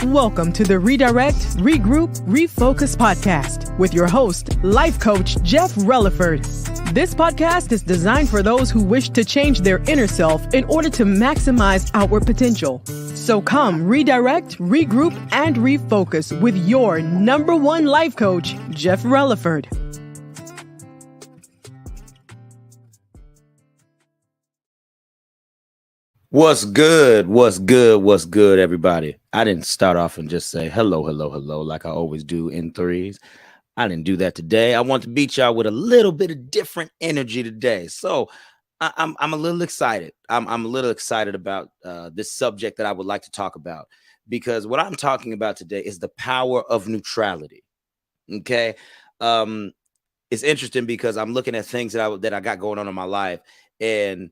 Welcome to the Redirect, Regroup, Refocus podcast with your host, life coach Jeff Relaford. This podcast is designed for those who wish to change their inner self in order to maximize outward potential. So come redirect, regroup, and refocus with your number one life coach, Jeff Relaford. What's good? What's good? What's good, everybody? I didn't start off and just say hello like I always do in threes. I didn't do that today. I want to beat y'all with a little bit of different energy today. So I'm a little excited. I'm a little excited about this subject that I would like to talk about, because what I'm talking about today is the power of neutrality. Okay, it's interesting because I'm looking at things that I got going on in my life, and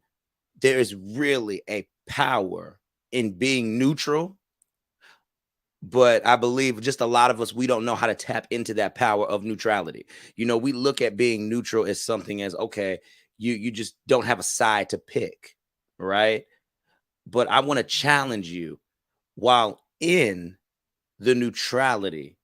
there is really a power in being neutral, but I believe just a lot of us, we don't know how to tap into that power of neutrality. You know, we look at being neutral as something as, okay, you just don't have a side to pick, right? But I want to challenge you, while in the neutrality,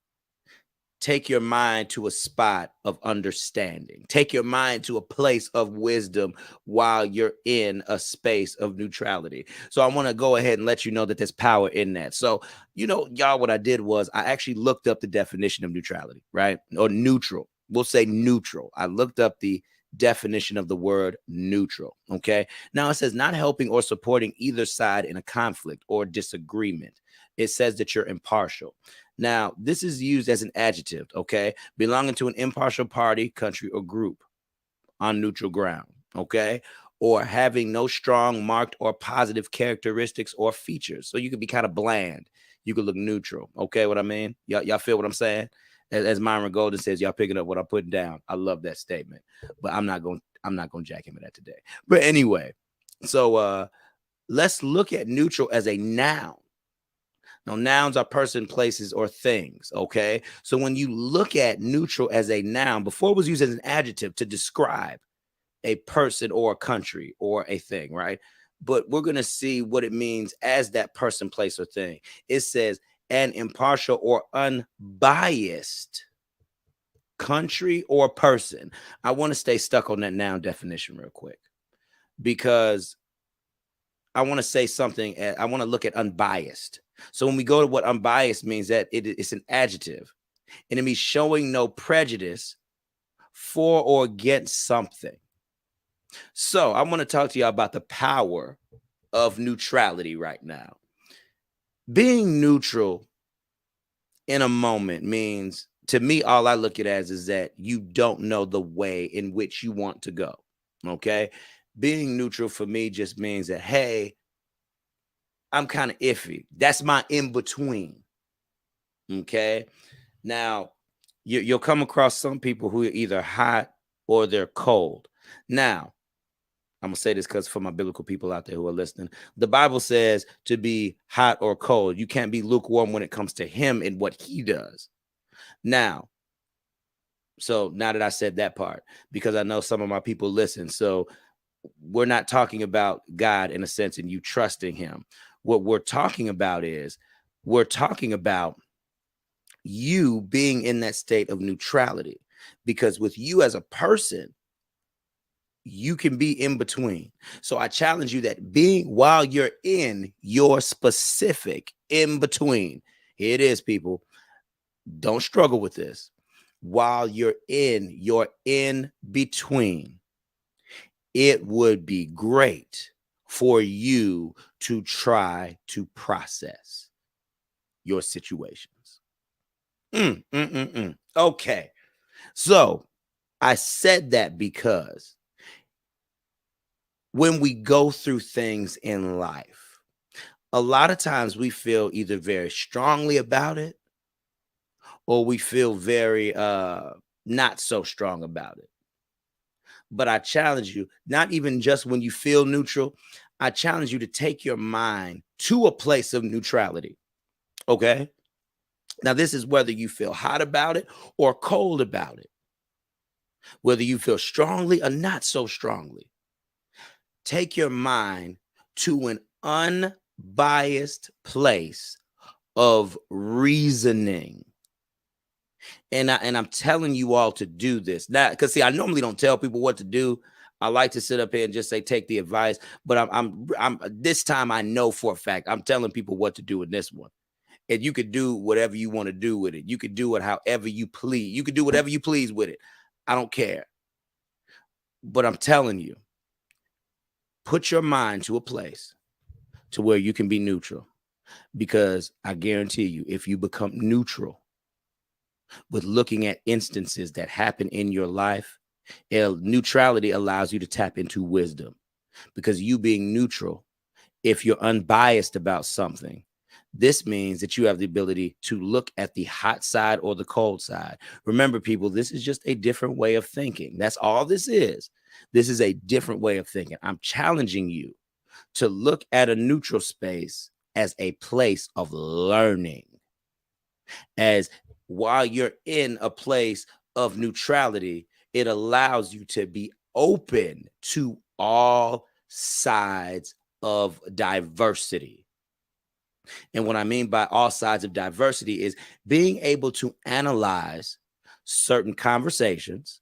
take your mind to a spot of understanding. Take your mind to a place of wisdom while you're in a space of neutrality. So I want to go ahead and let you know that there's power in that. So, y'all, what I did was I actually looked up the definition of neutrality, right? Or neutral. We'll say neutral. I looked up the definition of the word neutral. Okay. Now it says not helping or supporting either side in a conflict or disagreement. It says that you're impartial. Now, this is used as an adjective, okay? Belonging to an impartial party, country, or group on neutral ground, okay? Or having no strong, marked, or positive characteristics or features. So you could be kind of bland. You could look neutral, okay? What I mean? Y'all feel what I'm saying? As Myron Golden says, y'all picking up what I'm putting down. I love that statement, but I'm not going to jack him at that today. But anyway, so let's look at neutral as a noun. Now, nouns are person, places, or things, okay? So when you look at neutral as a noun, before it was used as an adjective to describe a person or a country or a thing, right? But we're going to see what it means as that person, place, or thing. It says an impartial or unbiased country or person. I want to stay stuck on that noun definition real quick, because I want to say something. I want to look at unbiased. So when we go to what unbiased means, that it's an adjective, and it means showing no prejudice for or against something. So I want to talk to you about the power of neutrality right now. Being neutral in a moment means, to me, all I look at it as is that you don't know the way in which you want to go. Okay. Being neutral for me just means that, hey, I'm kind of iffy. That's my in between. Okay. Now, you'll come across some people who are either hot or they're cold. Now, I'm going to say this because for my biblical people out there who are listening, the Bible says to be hot or cold. You can't be lukewarm when it comes to him and what he does. Now that I said that part, because I know some of my people listen. So we're not talking about God in a sense and you trusting him. What we're talking about is we're talking about you being in that state of neutrality, because with you as a person, you can be in between. So I challenge you that while you're in your specific in between, here it is, people, don't struggle with this. While you're in your in between, it would be great for you to try to process your situations. Okay. So I said that because when we go through things in life, a lot of times we feel either very strongly about it or we feel very not so strong about it. But I challenge you, not even just when you feel neutral, I challenge you to take your mind to a place of neutrality. Okay. Now, this is whether you feel hot about it or cold about it, whether you feel strongly or not so strongly. Take your mind to an unbiased place of reasoning. And I'm telling you all to do this. Now, because see, I normally don't tell people what to do. I like to sit up here and just say, take the advice. But I'm this time I know for a fact I'm telling people what to do in this one. And you could do whatever you want to do with it. You could do it however you please. You could do whatever you please with it. I don't care. But I'm telling you, put your mind to a place to where you can be neutral. Because I guarantee you, if you become neutral with looking at instances that happen in your life, neutrality allows you to tap into wisdom. Because you being neutral, if you're unbiased about something, this means that you have the ability to look at the hot side or the cold side. Remember, people, this is just a different way of thinking. That's all this is. This is a different way of thinking. I'm challenging you to look at a neutral space as a place of learning. As while you're in a place of neutrality, it allows you to be open to all sides of diversity. And what I mean by all sides of diversity is being able to analyze certain conversations,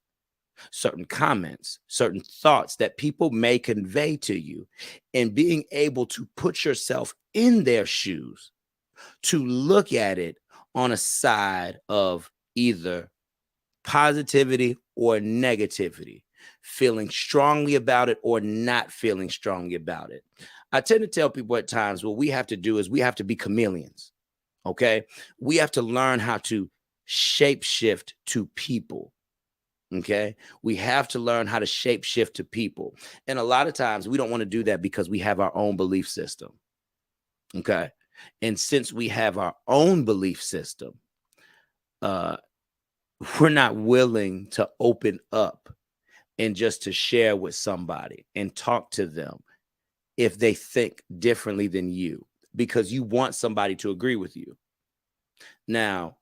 certain comments, certain thoughts that people may convey to you, and being able to put yourself in their shoes to look at it on a side of either positivity or negativity, feeling strongly about it or not feeling strongly about it. I tend to tell people at times what we have to do is we have to be chameleons. Okay. We have to learn how to shape shift to people. Okay. We have to learn how to shape shift to people. And a lot of times we don't want to do that because we have our own belief system. Okay. And since we have our own belief system, we're not willing to open up and just to share with somebody and talk to them if they think differently than you, because you want somebody to agree with you. Now,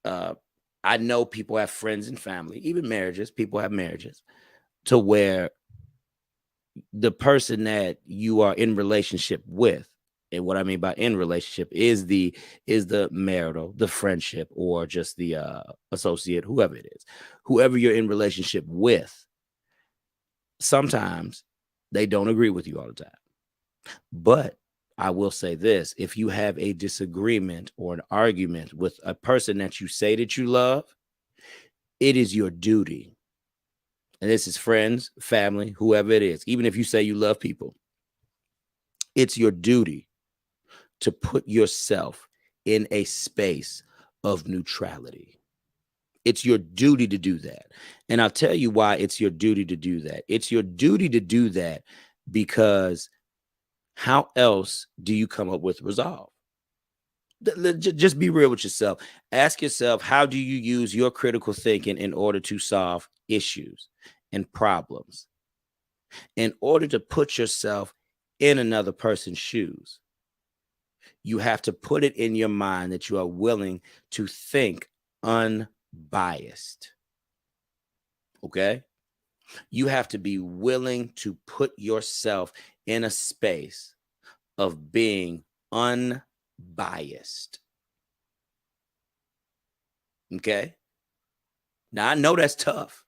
I know people have friends and family, even marriages. People have marriages to where the person that you are in relationship with, and what I mean by in relationship is the marital, the friendship, or just the associate, whoever it is, whoever you're in relationship with. Sometimes they don't agree with you all the time. But I will say this: if you have a disagreement or an argument with a person that you say that you love, it is your duty. And this is friends, family, whoever it is, even if you say you love people, it's your duty to put yourself in a space of neutrality. It's your duty to do that. And I'll tell you why it's your duty to do that. It's your duty to do that because how else do you come up with resolve? Just be real with yourself. Ask yourself, how do you use your critical thinking in order to solve issues and problems? In order to put yourself in another person's shoes, you have to put it in your mind that you are willing to think unbiased. Okay? You have to be willing to put yourself in a space of being unbiased. Okay? Now, I know that's tough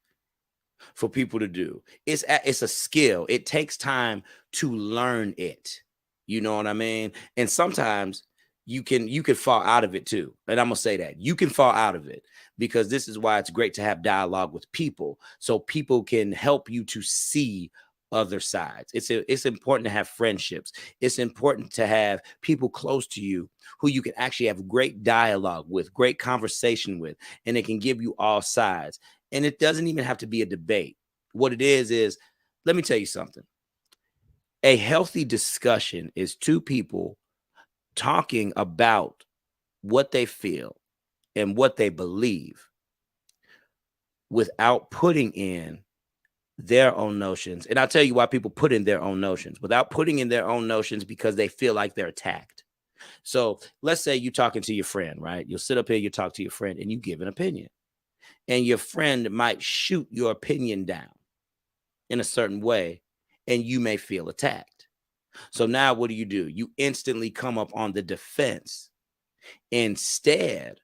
for people to do. It's a skill. It takes time to learn it. You know what I mean? And sometimes you can fall out of it too. And I'm going to say that you can fall out of it, because this is why it's great to have dialogue with people, so people can help you to see other sides. It's important to have friendships. It's important to have people close to you who you can actually have great dialogue with, great conversation with, and they can give you all sides. And it doesn't even have to be a debate. What it is, let me tell you something. A healthy discussion is two people talking about what they feel and what they believe without putting in their own notions. And I'll tell you why people put in their own notions. Without putting in their own notions, because they feel like they're attacked. So let's say you're talking to your friend, right? You'll sit up here, you talk to your friend, and you give an opinion. And your friend might shoot your opinion down in a certain way, and you may feel attacked. So now what do? You instantly come up on the defense instead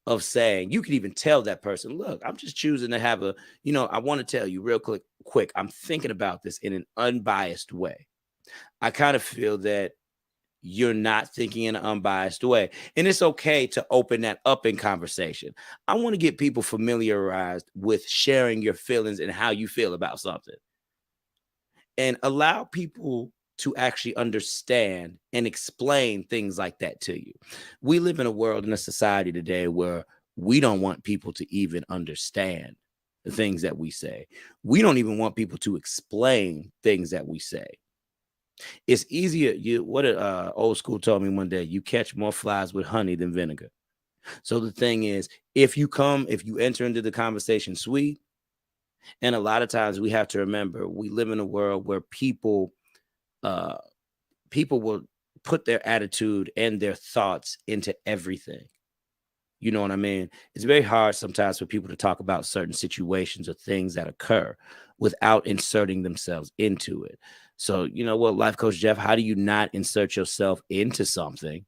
of saying, you could even tell that person, look, I'm just choosing to have I want to tell you real quick, I'm thinking about this in an unbiased way. I kind of feel that you're not thinking in an unbiased way. And it's okay to open that up in conversation. I want to get people familiarized with sharing your feelings and how you feel about something, and allow people to actually understand and explain things like that to you. We live in a world, in a society today where we don't want people to even understand the things that we say. We don't even want people to explain things that we say. It's easier. What old school told me one day, you catch more flies with honey than vinegar. So the thing is, if you enter into the conversation sweet, and a lot of times we have to remember, we live in a world where people will put their attitude and their thoughts into everything. You know what I mean? It's very hard sometimes for people to talk about certain situations or things that occur without inserting themselves into it. So, you know what, Life Coach Jeff, how do you not insert yourself into something,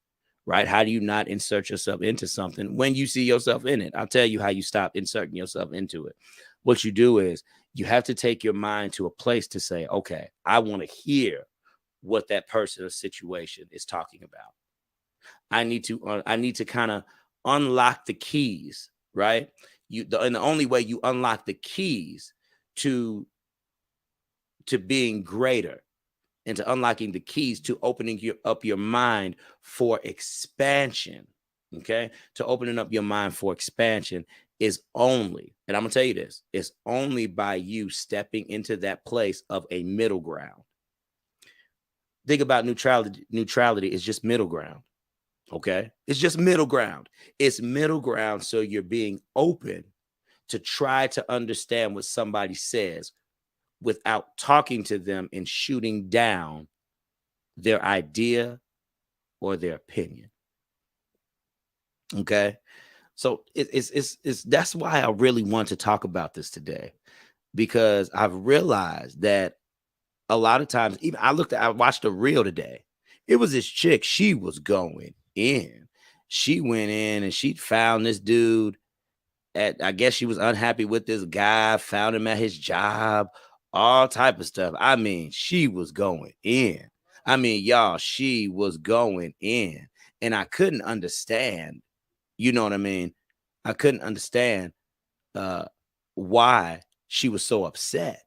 right? How do you not insert yourself into something when you see yourself in it? I'll tell you how you stop inserting yourself into it. What you do is you have to take your mind to a place to say, okay, I want to hear what that person or situation is talking about. I need to kind of unlock the keys, right? And the only way you unlock the keys to being greater and to unlocking the keys to opening up your mind for expansion, okay? To opening up your mind for expansion is only, and I'm gonna tell you this, it's only by you stepping into that place of a middle ground. Think about neutrality. Neutrality is just middle ground. Okay. It's just middle ground. It's middle ground. So you're being open to try to understand what somebody says without talking to them and shooting down their idea or their opinion. Okay. So it's that's why I really want to talk about this today, because I've realized that a lot of times, even I watched a reel today. It was this chick, she was going in. She went in and she found this dude I guess she was unhappy with this guy, found him at his job, all type of stuff. I mean, she was going in. I mean, y'all, she was going in. And I couldn't understand, you know what I mean? I couldn't understand why she was so upset.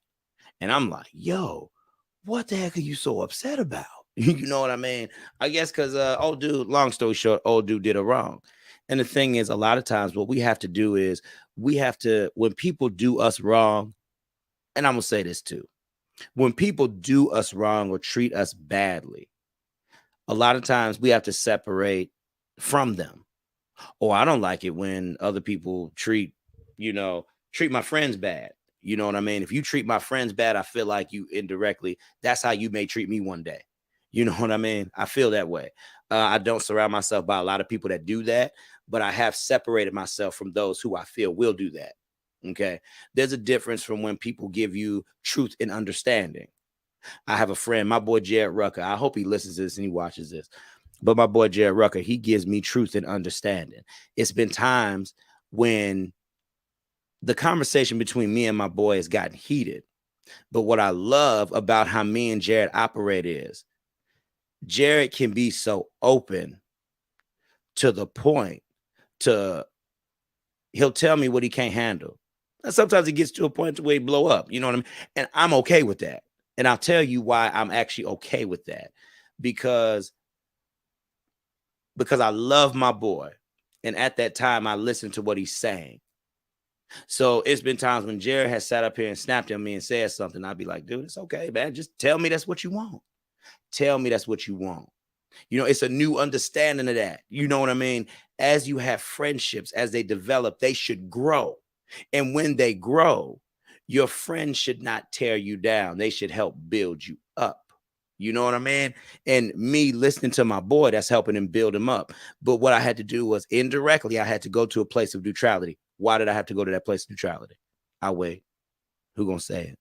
And I'm like, yo, what the heck are you so upset about? You know what I mean? I guess because old dude, long story short, old dude did her wrong. And the thing is, a lot of times what we have to do is when people do us wrong, and I'm going to say this too, when people do us wrong or treat us badly, a lot of times we have to separate from them. Or I don't like it when other people treat my friends bad. You know what I mean? If you treat my friends bad, I feel like you indirectly, that's how you may treat me one day. You know what I mean? I feel that way. I don't surround myself by a lot of people that do that, but I have separated myself from those who I feel will do that. Okay. There's a difference from when people give you truth and understanding. I have a friend, my boy Jared Rucker. I hope he listens to this and he watches this. But my boy Jared Rucker, he gives me truth and understanding. It's been times when the conversation between me and my boy has gotten heated. But what I love about how me and Jared operate is Jared can be so open to the point he'll tell me what he can't handle. And sometimes it gets to a point where he blow up, you know what I mean? And I'm okay with that. And I'll tell you why I'm actually okay with that. Because I love my boy. And at that time, I listened to what he's saying. So it's been times when Jared has sat up here and snapped at me and said something. I'd be like, dude, it's okay, man. Just tell me that's what you want. Tell me that's what you want. You know, it's a new understanding of that. You know what I mean? As you have friendships, as they develop, they should grow. And when they grow, your friends should not tear you down. They should help build you up. You know what I mean? And me listening to my boy, that's helping him build him up. But what I had to do was indirectly, I had to go to a place of neutrality. Why did I have to go to that place of neutrality? I'll wait. Who gonna say it?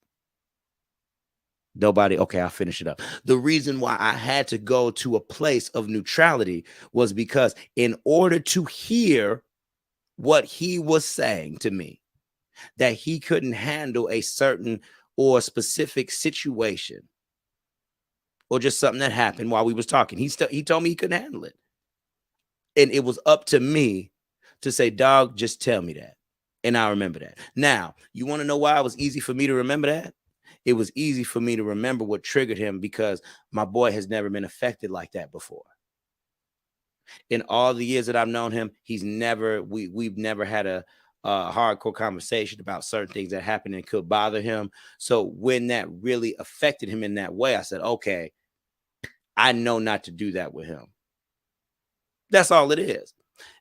Nobody. Okay, I'll finish it up. The reason why I had to go to a place of neutrality was because in order to hear what he was saying to me, that he couldn't handle a certain or specific situation or just something that happened while we was talking. He told me he couldn't handle it. And it was up to me to say, dog, just tell me that. And I remember that. Now, you want to know why it was easy for me to remember that? It was easy for me to remember what triggered him because my boy has never been affected like that before. In all the years that I've known him, we've never had a hardcore conversation about certain things that happened and could bother him. So when that really affected him in that way, I said, okay, I know not to do that with him. That's all it is.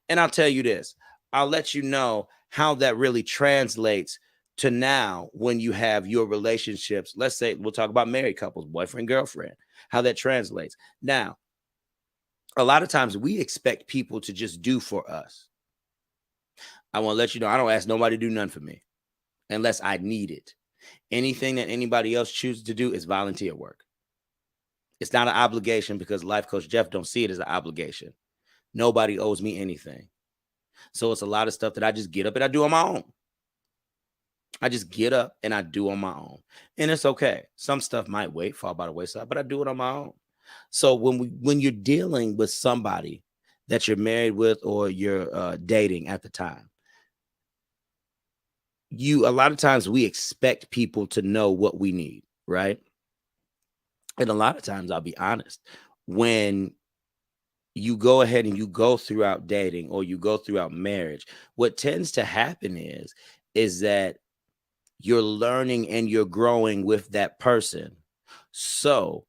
And I'll tell you this, I'll let you know how that really translates to now when you have your relationships. Let's say we'll talk about married couples, boyfriend, girlfriend, how that translates. Now, a lot of times we expect people to just do for us. I want to let you know, I don't ask nobody to do nothing for me unless I need it. Anything that anybody else chooses to do is volunteer work. It's not an obligation because Life Coach Jeff don't see it as an obligation. Nobody owes me anything. So it's a lot of stuff that I just get up and I do on my own. I just get up and I do on my own. And it's okay. Some stuff might wait, fall by the wayside, but I do it on my own. So when you're dealing with somebody that you're married with or you're dating at the time, a lot of times we expect people to know what we need, right? And a lot of times, I'll be honest, when you go ahead and you go throughout dating or you go throughout marriage, what tends to happen is that you're learning and you're growing with that person. So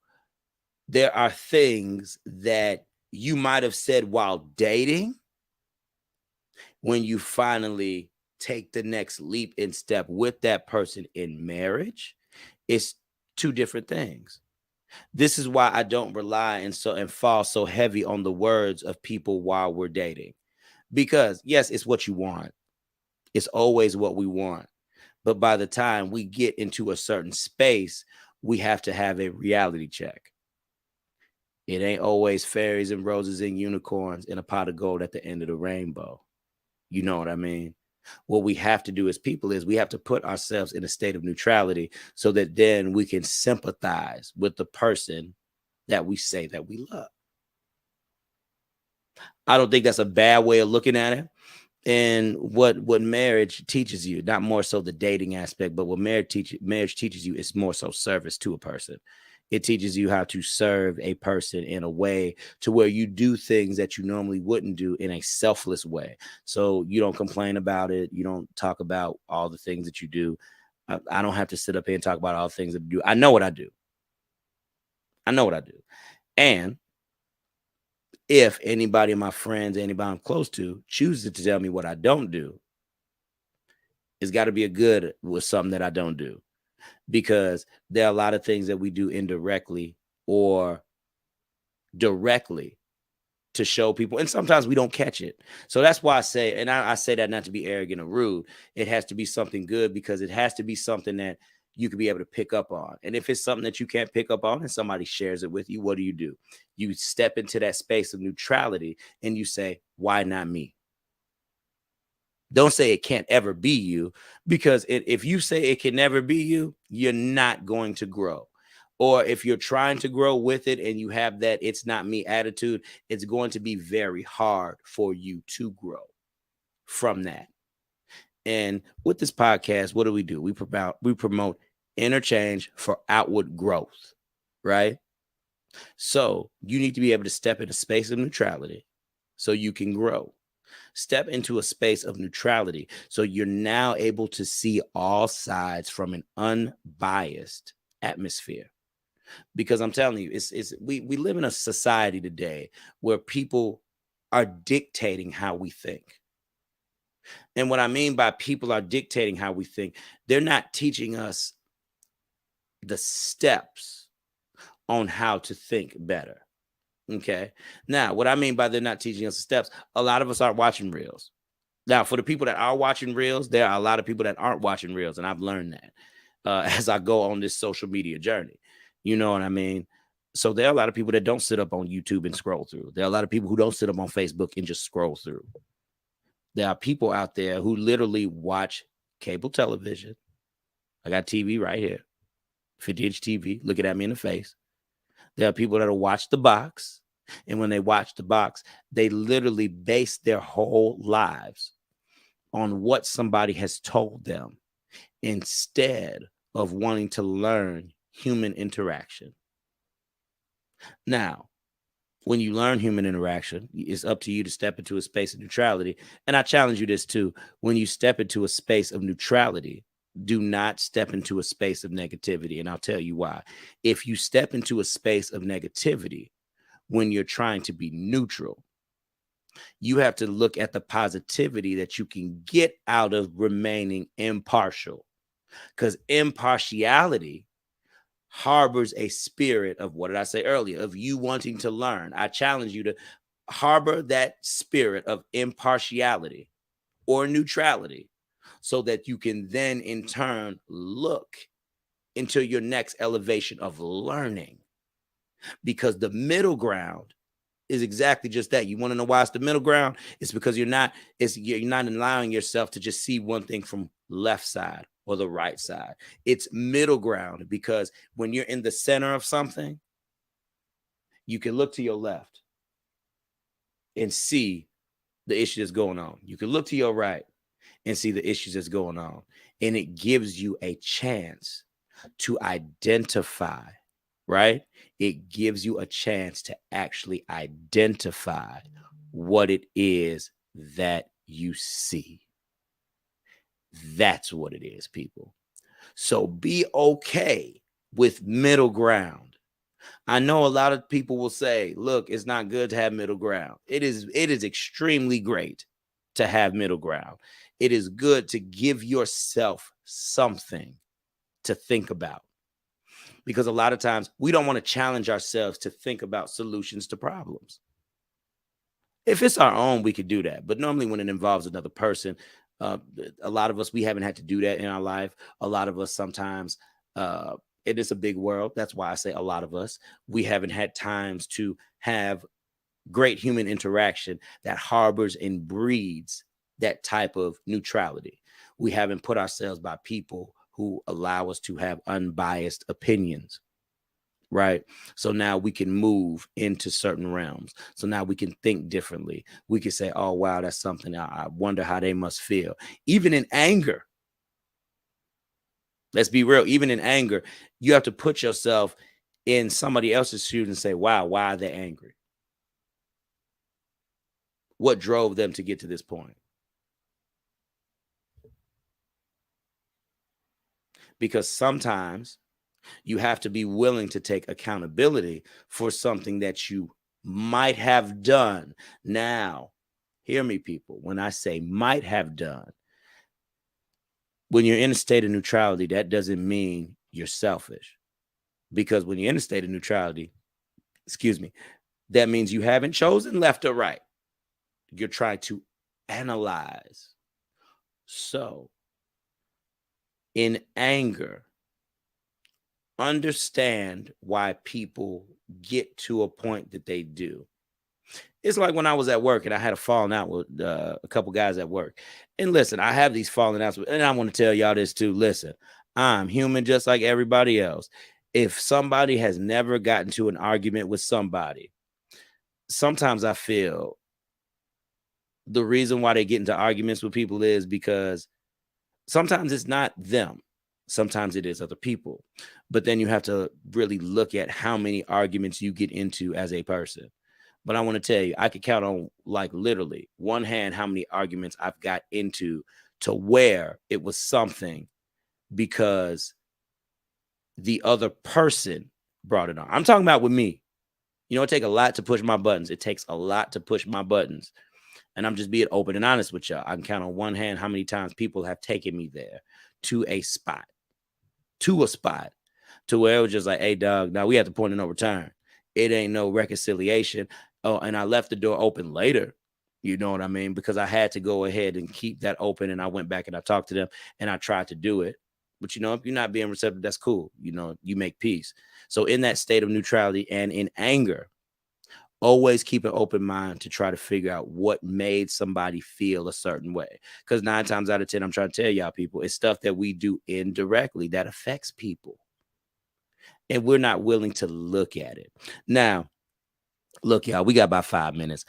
there are things that you might have said while dating, when you finally take the next leap and step with that person in marriage, it's two different things. This is why I don't rely and fall so heavy on the words of people while we're dating. Because yes, it's what you want. It's always what we want. But by the time we get into a certain space, we have to have a reality check. It ain't always fairies and roses and unicorns and a pot of gold at the end of the rainbow. You know what I mean? What we have to do as people is we have to put ourselves in a state of neutrality so that then we can sympathize with the person that we say that we love. I don't think that's a bad way of looking at it. And what marriage teaches you, not more so the dating aspect, but what marriage teaches you is more so service to a person. It teaches you how to serve a person in a way to where you do things that you normally wouldn't do in a selfless way. So you don't complain about it. You don't talk about all the things that you do. I don't have to sit up here and talk about all the things that I do. I know what I do. And if anybody of my friends, anybody I'm close to chooses to tell me what I don't do, it's got to be a good with something that I don't do. Because there are a lot of things that we do indirectly or directly to show people. And sometimes we don't catch it. So that's why I say, and I say that not to be arrogant or rude. It has to be something good because it has to be something that you can be able to pick up on. And if it's something that you can't pick up on and somebody shares it with you, what do? You step into that space of neutrality and you say, why not me? Don't say it can't ever be you, because if you say it can never be you, you're not going to grow. Or if you're trying to grow with it and you have that it's not me attitude, it's going to be very hard for you to grow from that. And with this podcast, what do? We promote interchange for outward growth, right? So you need to be able to step in a space of neutrality so you can grow. Step into a space of neutrality so you're now able to see all sides from an unbiased atmosphere. Because I'm telling you, we live in a society today where people are dictating how we think. And what I mean by people are dictating how we think, they're not teaching us the steps on how to think better. Okay. Now, what I mean by they're not teaching us the steps, a lot of us aren't watching reels. Now, for the people that are watching reels, there are a lot of people that aren't watching reels. And I've learned that as I go on this social media journey. You know what I mean? So there are a lot of people that don't sit up on YouTube and scroll through. There are a lot of people who don't sit up on Facebook and just scroll through. There are people out there who literally watch cable television. I got TV right here, 50-inch TV, looking at me in the face. There are people that'll watch the box. And when they watch the box, they literally base their whole lives on what somebody has told them instead of wanting to learn human interaction. Now, when you learn human interaction, it's up to you to step into a space of neutrality. And I challenge you this too. When you step into a space of neutrality, do not step into a space of negativity. And I'll tell you why. If you step into a space of negativity when you're trying to be neutral, you have to look at the positivity that you can get out of remaining impartial. Because impartiality harbors a spirit of, what did I say earlier, of you wanting to learn. I challenge you to harbor that spirit of impartiality or neutrality so that you can then in turn look into your next elevation of learning. Because the middle ground is exactly just that. You want to know why it's the middle ground? It's because you're not allowing yourself to just see one thing from left side or the right side. It's middle ground because when you're in the center of something, you can look to your left and see the issue that's going on. You can look to your right and see the issues that's going on. And it gives you a chance to identify, right? It gives you a chance to actually identify what it is that you see. That's what it is, people. So be okay with middle ground. I know a lot of people will say, look, it's not good to have middle ground. It is extremely great to have middle ground. It is good to give yourself something to think about. Because a lot of times we don't want to challenge ourselves to think about solutions to problems. If it's our own, we could do that. But normally when it involves another person, a lot of us, we haven't had to do that in our life. A lot of us sometimes, it is a big world. That's why I say a lot of us, we haven't had times to have great human interaction that harbors and breeds that type of neutrality. We haven't put ourselves by people who allow us to have unbiased opinions, right? So now we can move into certain realms. So now we can think differently. We can say, oh, wow, that's something. I wonder how they must feel. Even in anger. Let's be real. Even in anger, you have to put yourself in somebody else's shoes and say, wow, why are they angry? What drove them to get to this point? Because sometimes you have to be willing to take accountability for something that you might have done. Now, hear me, people. When I say might have done, when you're in a state of neutrality, that doesn't mean you're selfish. Because when you're in a state of neutrality, that means you haven't chosen left or right. You're trying to analyze. So, in anger, understand why people get to a point that they do. It's like when I was at work and I had a falling out with a couple guys at work. And listen, I have these falling outs, and I want to tell y'all this too. Listen, I'm human just like everybody else. If somebody has never gotten to an argument with somebody, sometimes I feel the reason why they get into arguments with people is because sometimes it's not them. Sometimes it is other people. But then you have to really look at how many arguments you get into as a person. But I want to tell you, I could count on like literally one hand how many arguments I've got into to where it was something because the other person brought it on. I'm talking about with me. You know, it takes a lot to push my buttons. It takes a lot to push my buttons. And I'm just being open and honest with y'all. I can count on one hand how many times people have taken me there to a spot to where it was just like, hey, dog, now we have to point of no return. It ain't no reconciliation. Oh, and I left the door open later. You know what I mean? Because I had to go ahead and keep that open. And I went back and I talked to them and I tried to do it. But, if you're not being receptive, that's cool. You make peace. So in that state of neutrality and in anger, always keep an open mind to try to figure out what made somebody feel a certain way. Because 9 times out of 10, I'm trying to tell y'all people, it's stuff that we do indirectly that affects people. And we're not willing to look at it. Now, look, y'all, we got about 5 minutes.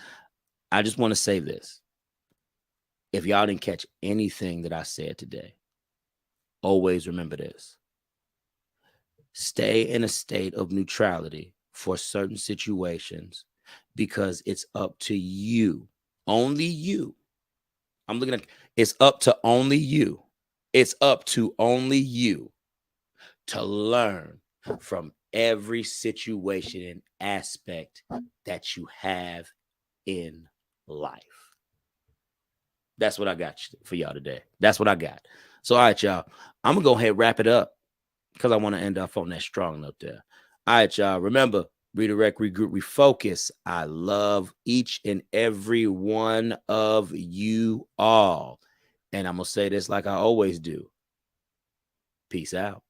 I just want to say this. If y'all didn't catch anything that I said today, always remember this. Stay in a state of neutrality for certain situations because it's up to you. Only you. I'm looking at it's up to only you. It's up to only you to learn from every situation and aspect that you have in life. That's what I got for y'all today. That's what I got. So, all right, y'all. I'm going to go ahead and wrap it up because I want to end off on that strong note there. All right, y'all. Remember, redirect, regroup, refocus. I love each and every one of you all. And I'm going to say this like I always do. Peace out.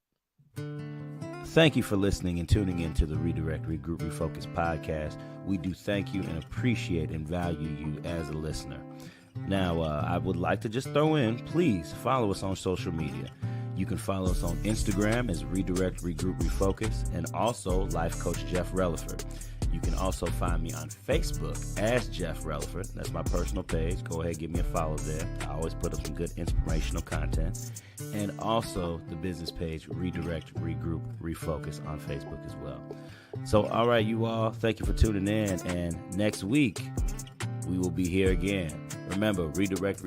Thank you for listening and tuning in to the Redirect, Regroup, Refocus podcast. We do thank you and appreciate and value you as a listener. Now, I would like to just throw in, please follow us on social media. You can follow us on Instagram as Redirect, Regroup, Refocus, and also Life Coach Jeff Relaford. You can also find me on Facebook as Jeff Relaford. That's my personal page. Go ahead, give me a follow there. I always put up some good inspirational content. And also the business page, Redirect, Regroup, Refocus on Facebook as well. So, all right, you all, thank you for tuning in. And next week, we will be here again. Remember, redirect,